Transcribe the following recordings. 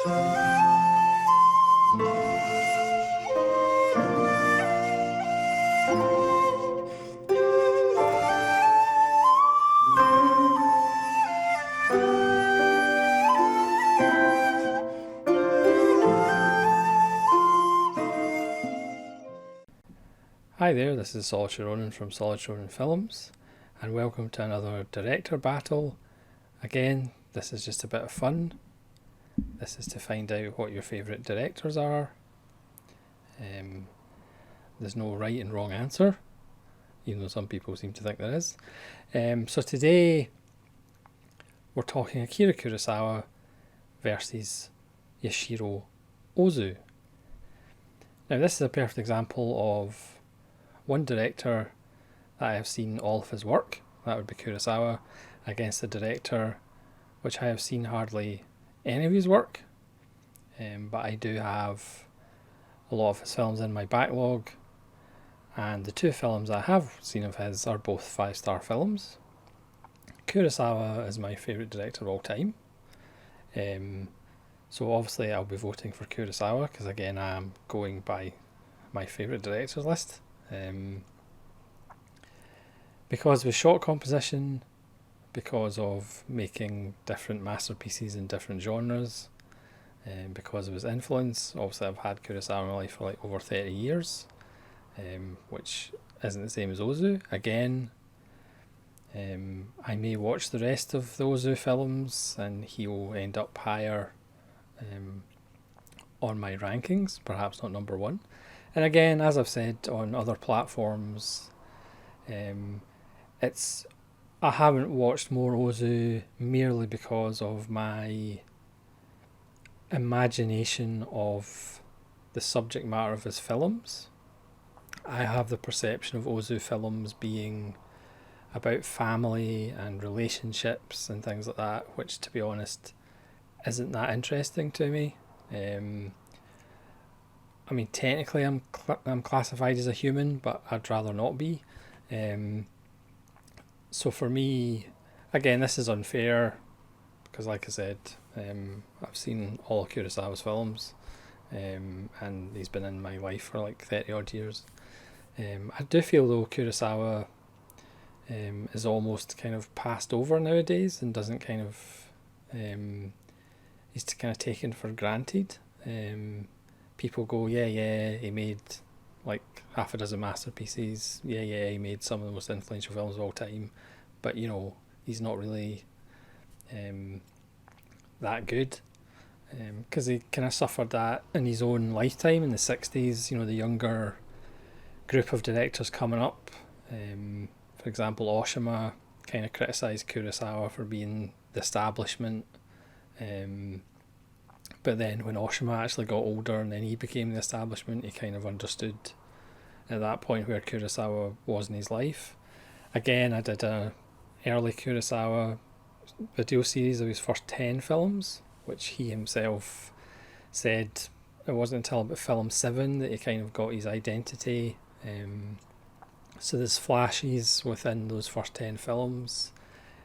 Hi there, this is Solid Ronan from Solid Ronan Films, and welcome to another director battle. Again, this is just a bit of fun. This is to find out what your favourite directors are. There's no right and wrong answer, even though some people seem to think there is. So today we're talking Akira Kurosawa versus Yoshiro Ozu. Now this is a perfect example of one director that I have seen all of his work, that would be Kurosawa, against a director which I have seen hardly any of his work, but I do have a lot of his films in my backlog, and the two films I have seen of his are both 5-star films. Kurosawa is my favourite director of all time, so obviously I'll be voting for Kurosawa because again I am going by my favourite directors list. Because with shot composition, because of making different masterpieces in different genres, because of his influence. Obviously I've had Kurosawa in my life for like over 30 years, which isn't the same as Ozu. Again, I may watch the rest of the Ozu films and he'll end up higher on my rankings, perhaps not number one. And again, as I've said on other platforms, I haven't watched more Ozu merely because of my imagination of the subject matter of his films. I have the perception of Ozu films being about family and relationships and things like that, which to be honest isn't that interesting to me. I mean, technically I'm classified as a human, but I'd rather not be. So for me, again, this is unfair because like I said, I've seen all of Kurosawa's films, and he's been in my life for like 30 odd years. I do feel though Kurosawa is almost kind of passed over nowadays and doesn't kind of, he's kind of taken for granted. People go, yeah, he made like half a dozen masterpieces. Yeah, he made some of the most influential films of all time. But, you know, he's not really that good. Because he kind of suffered that in his own lifetime in the 60s. You know, the younger group of directors coming up. For example, Oshima kind of criticised Kurosawa for being the establishment. But then when Oshima actually got older and then he became the establishment, he kind of understood at that point where Kurosawa was in his life. Again, I did a early Kurosawa video series of his first 10 films, which he himself said it wasn't until about film 7 that he kind of got his identity. So there's flashes within those first 10 films.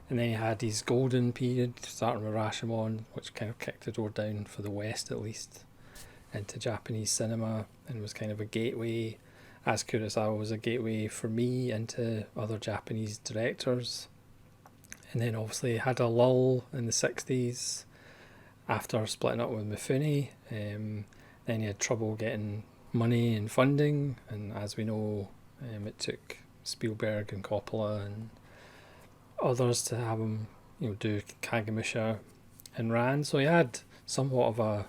And then he had his golden period, starting with Rashomon, which kind of kicked the door down, for the West at least, into Japanese cinema, and was kind of a gateway, as Kurosawa was a gateway for me into other Japanese directors. And then obviously had a lull in the 60s after splitting up with Mifune. Then he had trouble getting money and funding, and as we know, it took Spielberg and Coppola and others to have him, you know, do Kagemusha and Ran. So he had somewhat of a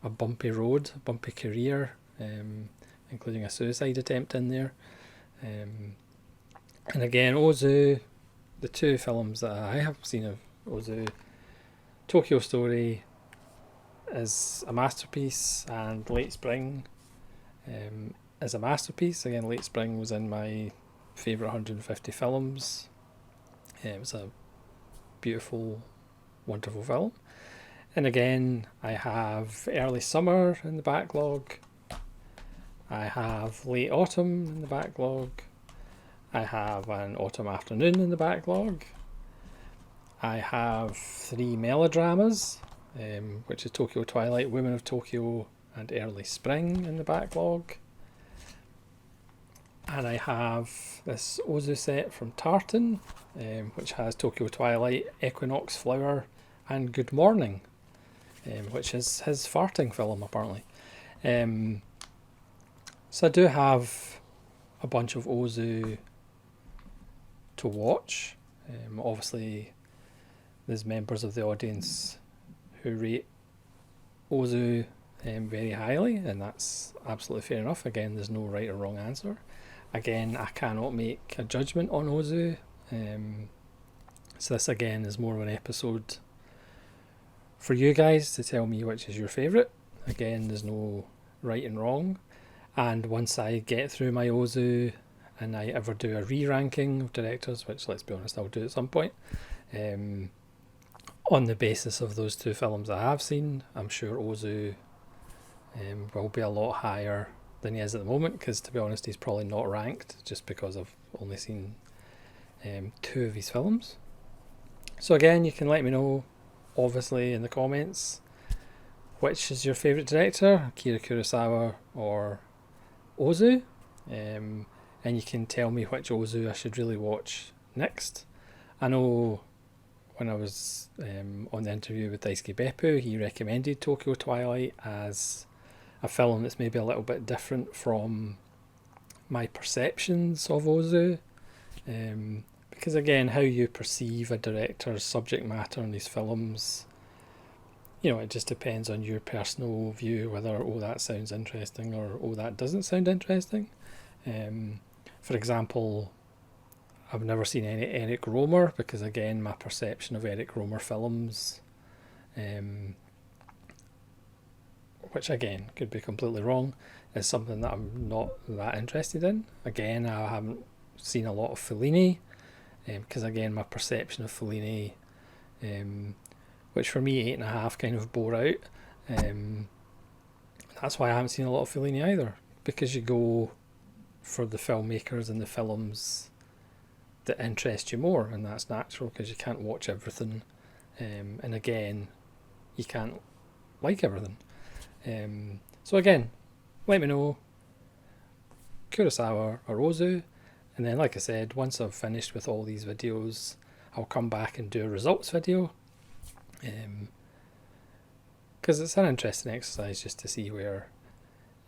bumpy road, a bumpy career, including a suicide attempt in there. And again, Ozu, the two films that I have seen of Ozu, Tokyo Story is a masterpiece, and Late Spring is a masterpiece. Again, Late Spring was in my favourite 150 films. It was a beautiful, wonderful film. And again, I have Early Summer in the backlog. I have Late Autumn in the backlog. I have An Autumn Afternoon in the backlog. I have 3 melodramas, which is Tokyo Twilight, Women of Tokyo, and Early Spring in the backlog. And I have this OZU set from Tartan, which has Tokyo Twilight, Equinox Flower, and Good Morning, which is his farting film apparently. So I do have a bunch of OZU to watch. Obviously there's members of the audience who rate OZU very highly, and that's absolutely fair enough. Again, there's no right or wrong answer. Again, I cannot make a judgment on OZU. So this again is more of an episode for you guys to tell me which is your favourite. Again, there's no right and wrong. And once I get through my OZU and I ever do a re-ranking of directors, which let's be honest I'll do at some point, on the basis of those two films I have seen, I'm sure OZU will be a lot higher than he is at the moment, because to be honest he's probably not ranked just because I've only seen two of his films. So again, you can let me know obviously in the comments which is your favourite director, Akira Kurosawa or OZU, and you can tell me which OZU I should really watch next. I know when I was on the interview with Daisuke Beppu, he recommended Tokyo Twilight as a film that's maybe a little bit different from my perceptions of OZU, because again, how you perceive a director's subject matter in these films, you know, it just depends on your personal view, whether, oh, that sounds interesting, or oh, that doesn't sound interesting. For example, I've never seen any Eric Romer, because again, my perception of Eric Romer films, which again could be completely wrong, is something that I'm not that interested in. Again, I haven't seen a lot of Fellini, because again, my perception of Fellini, which for me 8.5 kind of bore out. That's why I haven't seen a lot of Fellini either, because you go for the filmmakers and the films that interest you more, and that's natural because you can't watch everything, and again, you can't like everything. So again, let me know, Kurosawa or Ozu, and then like I said, once I've finished with all these videos, I'll come back and do a results video, because it's an interesting exercise just to see where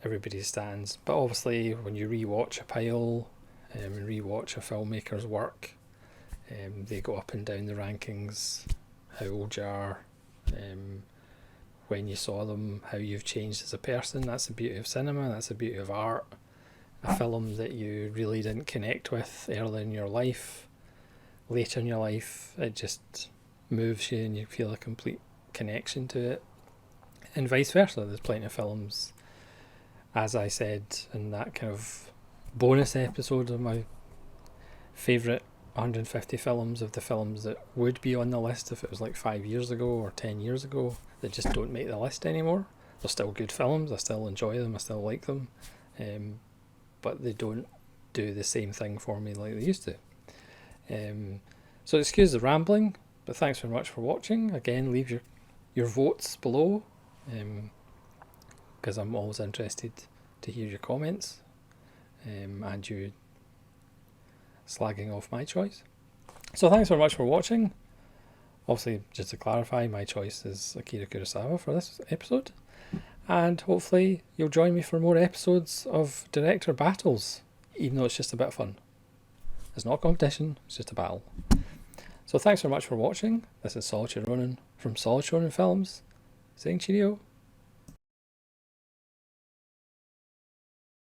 everybody stands. But obviously when you rewatch a pile and rewatch a filmmaker's work, they go up and down the rankings, how old you are, when you saw them, how you've changed as a person. That's the beauty of cinema, that's the beauty of art. A film that you really didn't connect with early in your life, later in your life, it just moves you and you feel a complete connection to it, and vice versa. There's plenty of films, as I said in that kind of bonus episode of my favourite 150 films, of the films that would be on the list if it was like 5 years ago or 10 years ago, that just don't make the list anymore. They're still good films, I still enjoy them, I still like them, but they don't do the same thing for me like they used to. So excuse the rambling, but thanks very much for watching. Again, leave your votes below, because I'm always interested to hear your comments, and you slagging off my choice. So thanks very much for watching. Obviously, just to clarify, my choice is Akira Kurosawa for this episode, and hopefully you'll join me for more episodes of Director Battles, even though it's just a bit of fun. It's not a competition, it's just a battle. So thanks very much for watching. This is Solid Ronin from Solid Ronin Films, saying cheerio.